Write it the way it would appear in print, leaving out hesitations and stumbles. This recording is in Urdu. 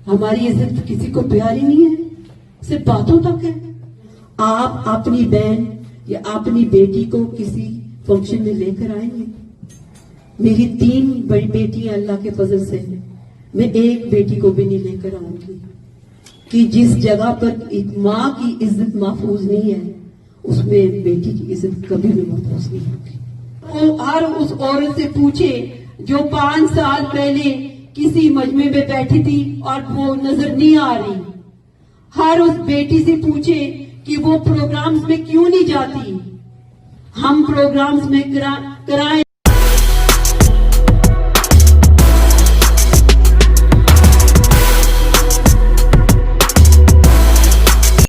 ہماری عزت کسی کو پیاری نہیں ہے, صرف باتوں تک ہے. آپ اپنی بہن یا اپنی بیٹی کو کسی فنکشن میں لے کر آئیں گے؟ میری 3 بڑی بیٹیاں اللہ کے فضل سے, میں ایک بیٹی کو بھی نہیں لے کر آؤں گی کہ جس جگہ پر ماں کی عزت محفوظ نہیں ہے اس میں بیٹی کی عزت کبھی بھی محفوظ نہیں ہوگی. وہ ہر اس عورت سے پوچھے جو 5 سال پہلے کسی مجمع میں بیٹھی تھی اور وہ نظر نہیں آ رہی. ہر اس بیٹی سے پوچھے کہ وہ پروگرامز میں کیوں نہیں جاتی. ہم پروگرامز میں کرائیں